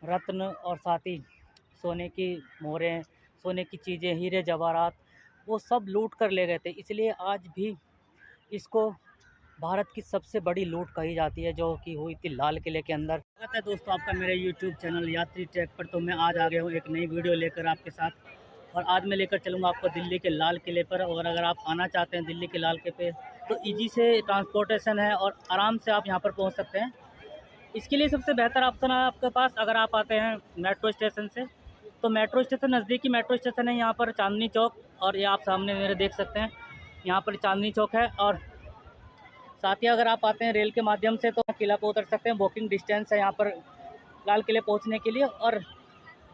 रत्न और साथ ही सोने की मोहरें, सोने की चीज़ें, हीरे जवाहरात वो सब लूट कर ले गए थे। इसलिए आज भी इसको भारत की सबसे बड़ी लूट कही जाती है, जो कि हुई थी लाल किले के अंदर। स्वागत है दोस्तों आपका मेरे यूट्यूब चैनल यात्री ट्रैक पर। तो मैं आज आ गया हूँ एक नई वीडियो लेकर आपके साथ, और आज मैं लेकर चलूँगा आपको दिल्ली के लाल किले पर। और अगर आप आना चाहते हैं दिल्ली के लाल किले पे, तो ईजी से ट्रांसपोर्टेशन है और आराम से आप यहाँ पर पहुँच सकते हैं। इसके लिए सबसे बेहतर ऑप्शन है आपके पास, अगर आप आते हैं मेट्रो स्टेशन से, तो मेट्रो स्टेशन नज़दीकी मेट्रो स्टेशन है यहाँ पर चांदनी चौक। और ये आप सामने मेरे देख सकते हैं, यहाँ पर चांदनी चौक है। और साथ ही अगर आप आते हैं रेल के माध्यम से, तो किला पर उतर सकते हैं। वॉकिंग डिस्टेंस है यहाँ पर लाल किले पहुँचने के लिए। और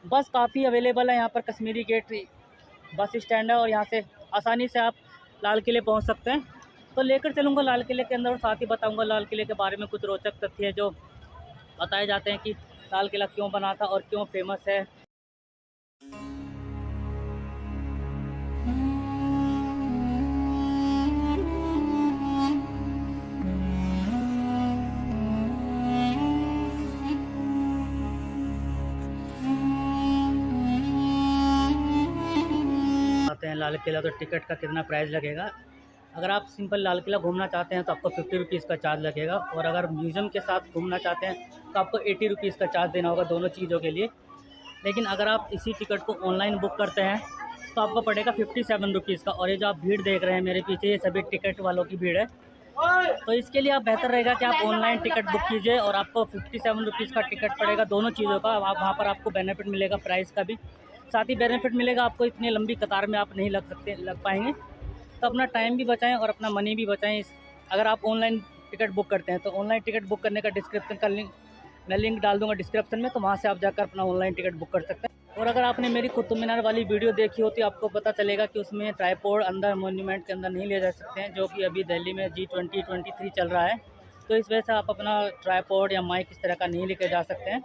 बस काफ़ी अवेलेबल है यहाँ पर, कश्मीरी गेट बस स्टैंड है, और यहाँ से आसानी से आप लाल किले पहुँच सकते हैं। तो लेकर चलूँगा लाल किले के अंदर, और साथ ही बताऊँगा लाल किले के बारे में कुछ रोचक तथ्य जो बताए जाते हैं कि लाल किला क्यों बना था और क्यों फेमस है। आते हैं लाल किला, तो टिकट का कितना प्राइस लगेगा। अगर आप सिंपल लाल किला घूमना चाहते हैं तो आपको 50 रुपीज़ का चार्ज लगेगा, और अगर म्यूज़ियम के साथ घूमना चाहते हैं तो आपको 80 रुपीज़ का चार्ज देना होगा दोनों चीज़ों के लिए। लेकिन अगर आप इसी टिकट को ऑनलाइन बुक करते हैं तो आपको पड़ेगा 57 रुपीज़ का। और ये जो आप भीड़ देख रहे हैं मेरे पीछे, ये सभी टिकट वालों की भीड़ है। तो इसके लिए आप बेहतर रहेगा कि आप ऑनलाइन टिकट बुक कीजिए, और आपको 57 रुपीज़ का टिकट पड़ेगा दोनों चीज़ों का। आप वहाँ पर आपको बेनिफिट मिलेगा प्राइस का भी, साथ ही बेनिफिट मिलेगा आपको, इतनी लंबी कतार में आप नहीं लग पाएंगे। तो अपना टाइम भी बचाएं और अपना मनी भी बचाएं। अगर आप ऑनलाइन टिकट बुक करते हैं तो ऑनलाइन टिकट बुक करने का डिस्क्रिप्शन का लिंक मैं डाल दूंगा डिस्क्रिप्शन में, तो वहाँ से आप जाकर अपना ऑनलाइन टिकट बुक कर सकते हैं। और अगर आपने मेरी कुतुब मीनार वाली वीडियो देखी हो तो आपको पता चलेगा कि उसमें ट्राइपॉड अंदर मोन्यूमेंट के अंदर नहीं ले जा सकते हैं, जो कि अभी दिल्ली में G2023 चल रहा है। तो इस वजह से आप अपना ट्राइपॉड या माइक इस तरह का नहीं लेके जा सकते हैं।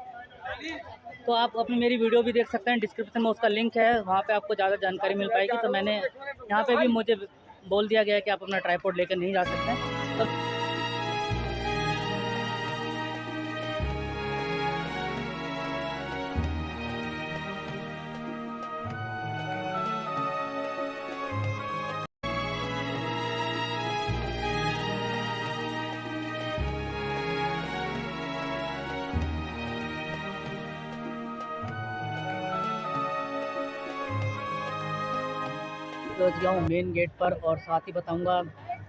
तो आप अपनी मेरी वीडियो भी देख सकते हैं, डिस्क्रिप्शन में उसका लिंक है, वहाँ पे आपको ज़्यादा जानकारी मिल पाएगी। तो मैंने यहाँ पे भी मुझे बोल दिया गया है कि आप अपना ट्राइपॉड लेकर नहीं जा सकते हैं। तो पहुँच गया हूँ मेन गेट पर, और साथ ही बताऊँगा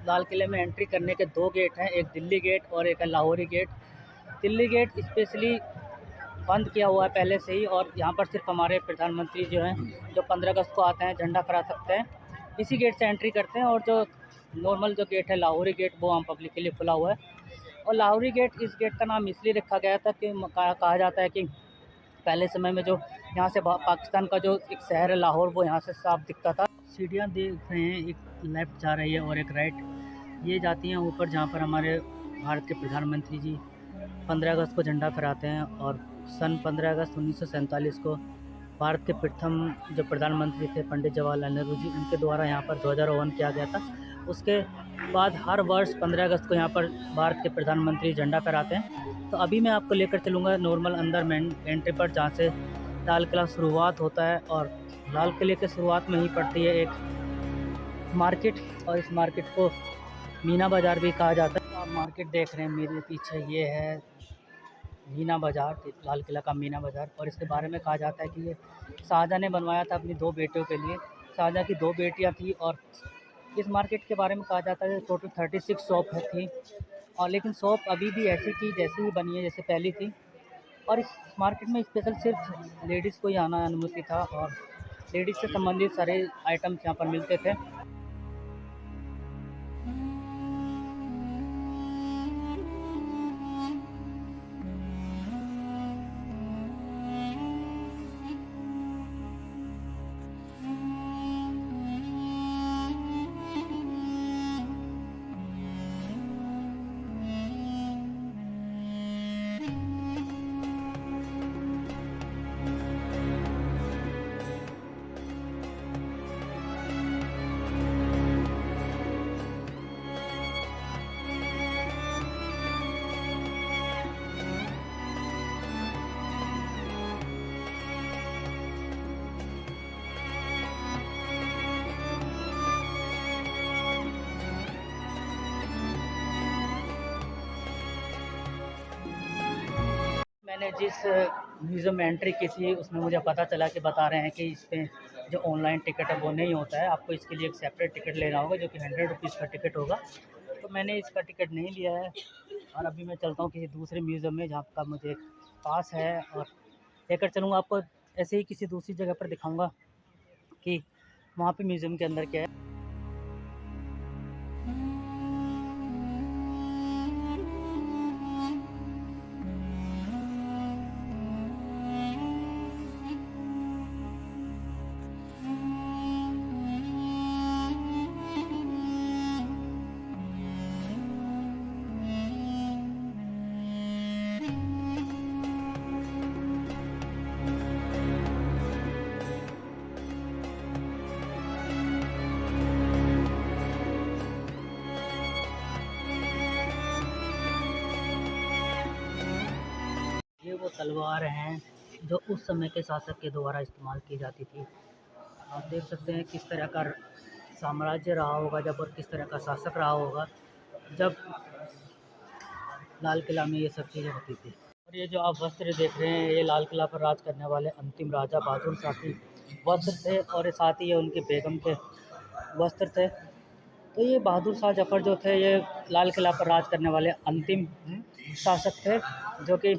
लाल किले में एंट्री करने के दो गेट हैं, एक दिल्ली गेट और एक है Lahori gate. Delhi gate specially बंद किया हुआ है पहले से ही, और यहाँ पर सिर्फ हमारे प्रधानमंत्री जो हैं, जो 15 अगस्त को आते हैं, झंडा फहरा सकते हैं, इसी गेट से एंट्री करते हैं। और जो नॉर्मल जो गेट है लाहौरी गेट, वो आम पब्लिक के लिए खुला हुआ है। और लाहौरी गेट, इस गेट का नाम इसलिए रखा गया था कि कहा जाता है कि पहले समय में जो यहाँ से पाकिस्तान का जो एक शहर है लाहौर, वो यहाँ से साफ दिखता था। सीढ़ियाँ देख रहे हैं, एक लेफ़्ट जा रही है और एक राइट, ये जाती हैं ऊपर, जहाँ पर हमारे भारत के प्रधानमंत्री जी 15 अगस्त को झंडा फहराते हैं। और सन 15 अगस्त 1947 को भारत के प्रथम जो प्रधानमंत्री थे पंडित जवाहरलाल नेहरू जी, उनके द्वारा यहाँ पर ध्वजारोहण किया गया था। उसके बाद हर वर्ष 15 अगस्त को यहाँ पर भारत के प्रधानमंत्री झंडा फहराते हैं। तो अभी मैं आपको लेकर चलूँगा नॉर्मल अंदर मेन एंट्री पर, जहाँ से लाल किला शुरुआत होता है। और लाल किले के शुरुआत में ही पड़ती है एक मार्केट, और इस मार्केट को मीना बाज़ार भी कहा जाता है। आप मार्केट देख रहे हैं मेरे पीछे, ये है मीना बाज़ार, लाल किला का मीना बाज़ार। और इसके बारे में कहा जाता है कि ये शाहजहाँ ने बनवाया था अपनी दो बेटियों के लिए। शाहजहाँ की दो बेटियां थी, और इस मार्केट के बारे में कहा जाता है कि टोटल 36 शॉप थी, और लेकिन शॉप अभी भी ऐसी थी जैसी ही बनी है जैसे पहली थी। और इस मार्केट में स्पेशल सिर्फ लेडीज़ को ही आना अनुमति था, और लेडीज़ से संबंधित सारे आइटम्स यहाँ पर मिलते थे। मैंने जिस म्यूज़ियम में एंट्री की थी उसमें मुझे पता चला कि बता रहे हैं कि इस पे जो ऑनलाइन टिकट है वो नहीं होता है, आपको इसके लिए एक सेपरेट टिकट लेना होगा जो कि 100 रुपीज़ का टिकट होगा। तो मैंने इसका टिकट नहीं लिया है और अभी मैं चलता हूँ किसी दूसरे म्यूज़ियम में जहाँ का मुझे पास है और लेकर चलूँगा आपको। ऐसे ही किसी दूसरी जगह पर दिखाऊँगा कि वहाँ पे म्यूज़ियम के अंदर क्या है। ये वो तलवार हैं जो उस समय के शासक के द्वारा इस्तेमाल की जाती थी। आप देख सकते हैं किस तरह का साम्राज्य रहा होगा जब, और किस तरह का शासक रहा होगा जब लाल किला में ये सब चीज़ें होती थी। और ये जो आप वस्त्र देख रहे हैं ये लाल किला पर राज करने वाले अंतिम राजा बहादुर शाह की वस्त्र थे और साथ ही ये उनकी बेगम के वस्त्र थे। तो ये बहादुर शाह जफ़र जो थे ये लाल किला पर राज करने वाले अंतिम शासक थे, जो कि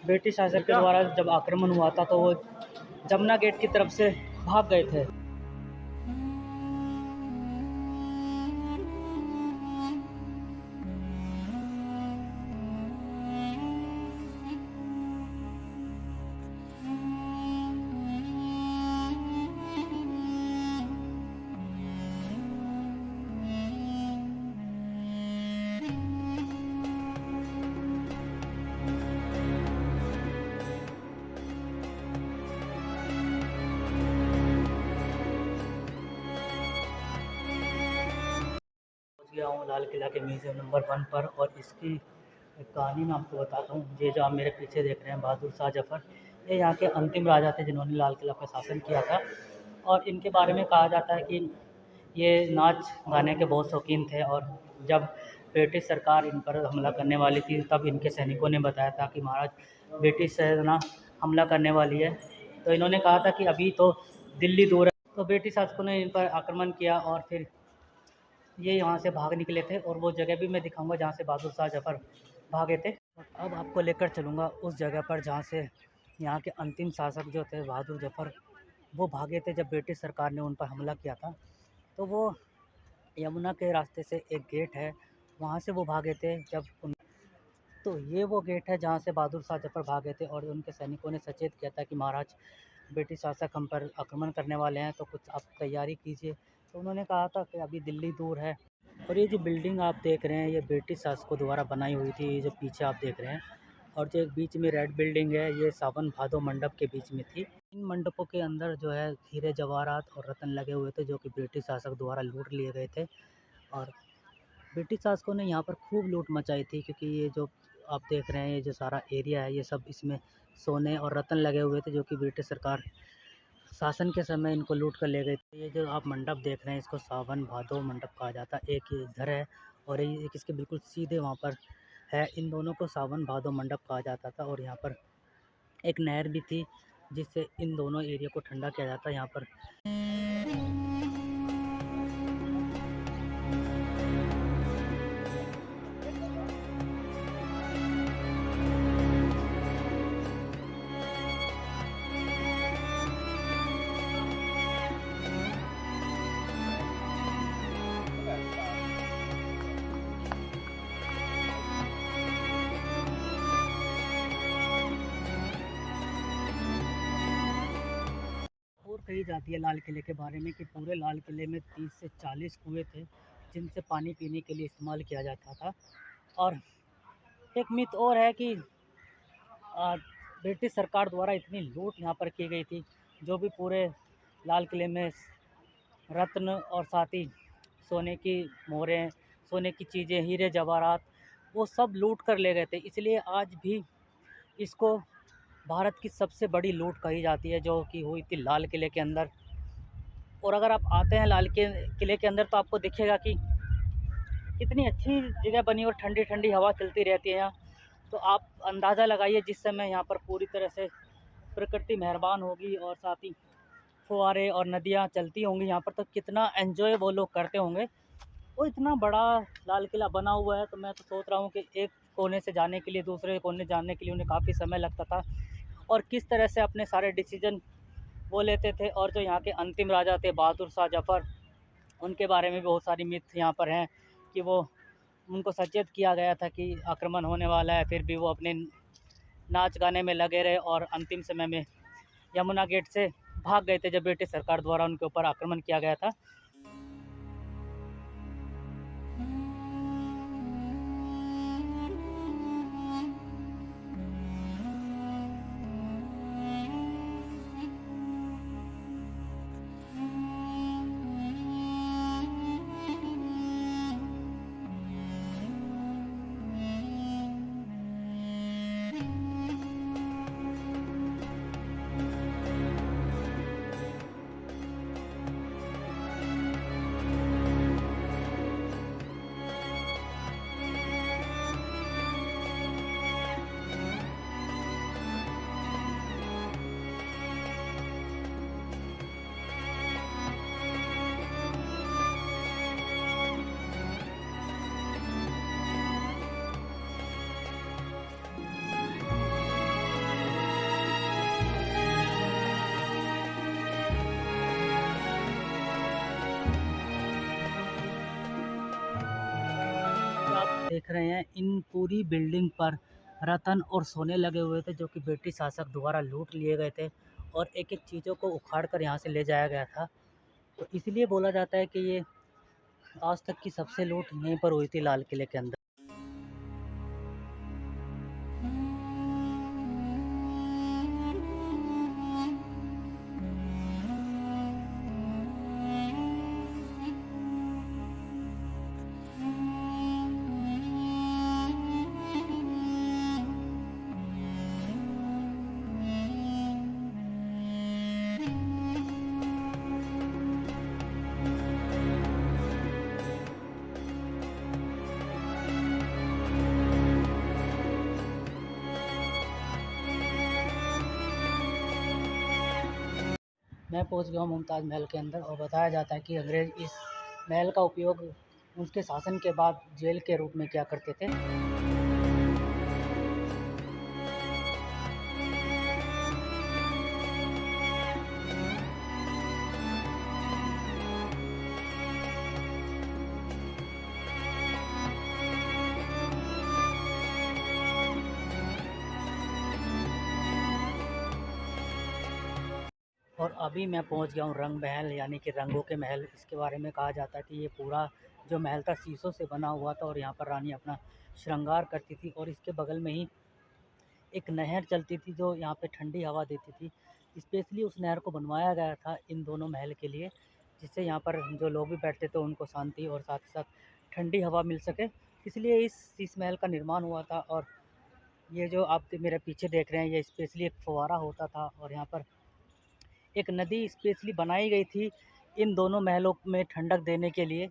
ब्रिटिश शासक के द्वारा जब आक्रमण हुआ था तो वो जमुना गेट की तरफ से भाग गए थे। गया हूँ लाल किला के म्यूज़ियम नंबर 1 पर और इसकी एक कहानी मैं आपको बताता हूँ। ये जो आप मेरे पीछे देख रहे हैं बहादुर शाह जफ़र, ये यहाँ के अंतिम राजा थे जिन्होंने लाल किला पर शासन किया था। और इनके बारे में कहा जाता है कि ये नाच गाने के बहुत शौकीन थे और जब ब्रिटिश सरकार इन पर हमला करने वाली थी तब इनके सैनिकों ने बताया था कि महाराज ब्रिटिश सेना हमला करने वाली है। तो इन्होंने कहा था कि अभी तो दिल्ली दूर है। तो ब्रिटिश शासकों ने इन पर आक्रमण किया और फिर ये यहाँ से भाग निकले थे और वो जगह भी मैं दिखाऊंगा जहाँ से बहादुर शाह जफ़र भागे थे। अब आपको लेकर चलूँगा उस जगह पर जहाँ से यहाँ के अंतिम शासक जो थे बहादुर जफ़र वो भागे थे जब ब्रिटिश सरकार ने उन पर हमला किया था। तो वो यमुना के रास्ते से एक गेट है, वहाँ से वो भागे थे जब उन तो ये वो गेट है जहाँ से बहादुर शाह जफ़र भागे थे और उनके सैनिकों ने सचेत किया था कि महाराज ब्रिटिश शासक हम पर आक्रमण करने वाले हैं तो कुछ आप तैयारी कीजिए। तो उन्होंने कहा था कि अभी दिल्ली दूर है। और ये जो बिल्डिंग आप देख रहे हैं ये ब्रिटिश शासकों द्वारा बनाई हुई थी, ये जो पीछे आप देख रहे हैं। और जो एक बीच में रेड बिल्डिंग है ये सावन भादो मंडप के बीच में थी। इन मंडपों के अंदर जो है हीरे जवाहरात और रत्न लगे हुए थे जो कि ब्रिटिश शासक द्वारा लूट लिए गए थे। और ब्रिटिश शासकों ने यहाँ पर खूब लूट मचाई थी क्योंकि ये जो आप देख रहे हैं ये जो सारा एरिया है ये सब इसमें सोने और रत्न लगे हुए थे जो कि ब्रिटिश सरकार शासन के समय इनको लूट कर ले गए थे। ये जो आप मंडप देख रहे हैं इसको सावन भादो मंडप कहा जाता है। एक ये इधर है और एक इसके बिल्कुल सीधे वहाँ पर है। इन दोनों को सावन भादो मंडप कहा जाता था और यहाँ पर एक नहर भी थी जिससे इन दोनों एरिया को ठंडा किया जाता है यहाँ पर। और कही जाती है लाल किले के बारे में कि पूरे लाल किले में 30 से 40 कुएँ थे जिनसे पानी पीने के लिए इस्तेमाल किया जाता था। और एक मिथ और है कि अ, ब्रिटिश सरकार द्वारा इतनी लूट यहाँ पर की गई थी, जो भी पूरे लाल किले में रत्न और साथ ही सोने की मोहरें, सोने की चीज़ें, हीरे जवाहरात वो सब लूट कर ले गए थे। इसलिए आज भी इसको भारत की सबसे बड़ी लूट कही जाती है जो कि हुई थी लाल किले के अंदर। और अगर आप आते हैं लाल के किले के अंदर तो आपको दिखेगा कि कितनी अच्छी जगह बनी और ठंडी ठंडी हवा चलती रहती है यहाँ। तो आप अंदाज़ा लगाइए जिस समय यहाँ पर पूरी तरह से प्रकृति मेहरबान होगी और साथ ही फुहारे और नदियाँ चलती होंगी यहाँ पर, तो कितना एन्जॉय वो लोग करते होंगे। और इतना बड़ा लाल किला बना हुआ है, तो मैं तो सोच रहा हूँ कि एक कोने से जाने के लिए दूसरे कोने जाने के लिए उन्हें काफ़ी समय लगता था, और किस तरह से अपने सारे डिसीजन वो लेते थे। और जो यहाँ के अंतिम राजा थे बहादुर शाह जफ़र, उनके बारे में भी बहुत सारी मिथ यहाँ पर हैं कि वो उनको सचेत किया गया था कि आक्रमण होने वाला है, फिर भी वो अपने नाच गाने में लगे रहे और अंतिम समय में यमुना गेट से भाग गए थे जब ब्रिटिश सरकार द्वारा उनके ऊपर आक्रमण किया गया था। आप देख रहे हैं इन पूरी बिल्डिंग पर रतन और सोने लगे हुए थे, जो कि ब्रिटिश शासक द्वारा लूट लिए गए थे और एक-एक चीज़ों को उखाड़ कर यहाँ से ले जाया गया था। तो इसलिए बोला जाता है कि ये आज तक की सबसे लूट यहीं पर हुई थी लाल किले के अंदर। मैं पहुंच गया हूँ मुमताज़ महल के अंदर, और बताया जाता है कि अंग्रेज़ इस महल का उपयोग उनके शासन के बाद जेल के रूप में किया करते थे। और अभी मैं पहुंच गया हूँ रंग महल, यानी कि रंगों के महल। इसके बारे में कहा जाता है कि ये पूरा जो महल था शीशों से बना हुआ था, और यहाँ पर रानी अपना श्रृंगार करती थी, और इसके बगल में ही एक नहर चलती थी जो यहाँ पे ठंडी हवा देती थी। स्पेशली उस नहर को बनवाया गया था इन दोनों महल के लिए, जिससे यहाँ पर जो लोग भी बैठते थे उनको शांति और साथ ही साथ ठंडी हवा मिल सके। इसलिए इस महल का निर्माण हुआ था। और ये जो आप मेरे पीछे देख रहे हैं, ये स्पेशली एक फुवारा होता था, और यहाँ पर एक नदी स्पेशली बनाई गई थी इन दोनों महलों में ठंडक देने के लिए।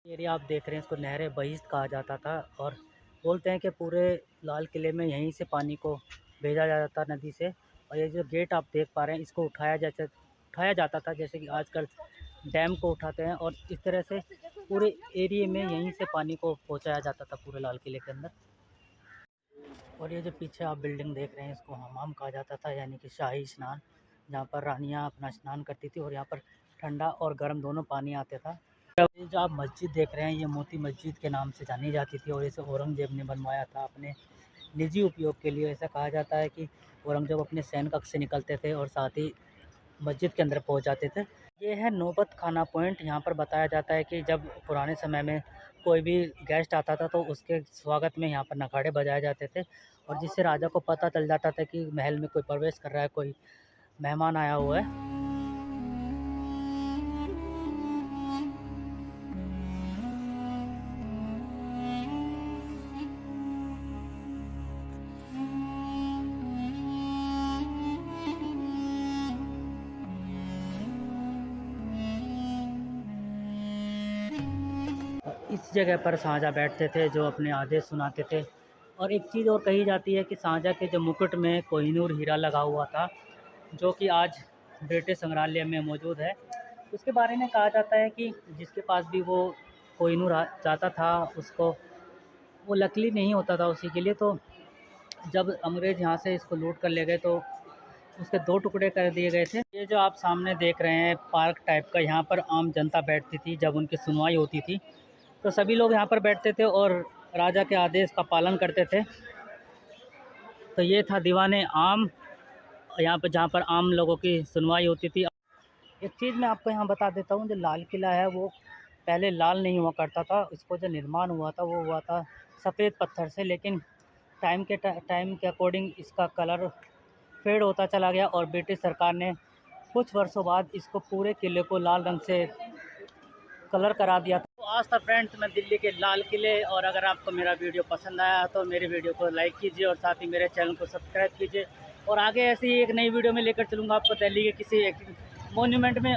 एरिया आप देख रहे हैं, इसको नहर बहिश्त कहा जाता था, और बोलते हैं कि पूरे लाल किले में यहीं से पानी को भेजा जाता था नदी से। और ये जो गेट आप देख पा रहे हैं, इसको उठाया जाता था, जैसे कि आजकल डैम को उठाते हैं, और इस तरह से पूरे एरिए में यहीं से पानी को पहुंचाया जाता था पूरे लाल किले के अंदर। और ये जो पीछे आप बिल्डिंग देख रहे हैं, इसको हमाम कहा जाता था, यानी कि शाही स्नान, जहाँ पर रानियाँ अपना स्नान करती थी, और यहाँ पर ठंडा और गर्म दोनों पानी आता था। ये जो आप मस्जिद देख रहे हैं, ये मोती मस्जिद के नाम से जानी जाती थी, और इसे औरंगज़ेब ने बनवाया था अपने निजी उपयोग के लिए। ऐसा कहा जाता है कि औरंगज़ेब अपने सैन्य कक्ष से निकलते थे और साथ ही मस्जिद के अंदर पहुंच जाते थे। ये है नौबत खाना पॉइंट। यहाँ पर बताया जाता है कि जब पुराने समय में कोई भी गेस्ट आता था, तो उसके स्वागत में यहाँ पर नगाड़े बजाए जाते थे, और जिससे राजा को पता चल जाता था कि महल में कोई प्रवेश कर रहा है, कोई मेहमान आया हुआ है। इस जगह पर शाहजहाँ बैठते थे जो अपने आदेश सुनाते थे। और एक चीज़ और कही जाती है कि शाहजहाँ के जो मुकुट में कोहिनूर हीरा लगा हुआ था, जो कि आज ब्रिटिश संग्रहालय में मौजूद है। उसके बारे में कहा जाता है कि जिसके पास भी वो कोहिनूर जाता था, उसको वो लकीली नहीं होता था उसी के लिए। तो जब अंग्रेज़ यहाँ से इसको लूट कर ले गए तो उसके 2 टुकड़े कर दिए गए थे। ये जो आप सामने देख रहे हैं पार्क टाइप का, यहाँ पर आम जनता बैठती थी जब उनकी सुनवाई होती थी। तो सभी लोग यहाँ पर बैठते थे और राजा के आदेश का पालन करते थे। तो ये था दीवाने आम, यहाँ पर जहाँ पर आम लोगों की सुनवाई होती थी। एक चीज़ मैं आपको यहाँ बता देता हूँ, जो लाल किला है वो पहले लाल नहीं हुआ करता था। इसको जो निर्माण हुआ था वो हुआ था सफ़ेद पत्थर से, लेकिन टाइम के अकॉर्डिंग इसका कलर फेड होता चला गया और ब्रिटिश सरकार ने कुछ वर्षों बाद इसको पूरे किले को लाल रंग से कलर करा दिया था। तो आज था फ्रेंड्स मैं दिल्ली के लाल किले। और अगर आपको मेरा वीडियो पसंद आया तो मेरे वीडियो को लाइक कीजिए और साथ ही मेरे चैनल को सब्सक्राइब कीजिए। और आगे ऐसी ही एक नई वीडियो में लेकर चलूँगा आपको दिल्ली के किसी एक मोन्यूमेंट में।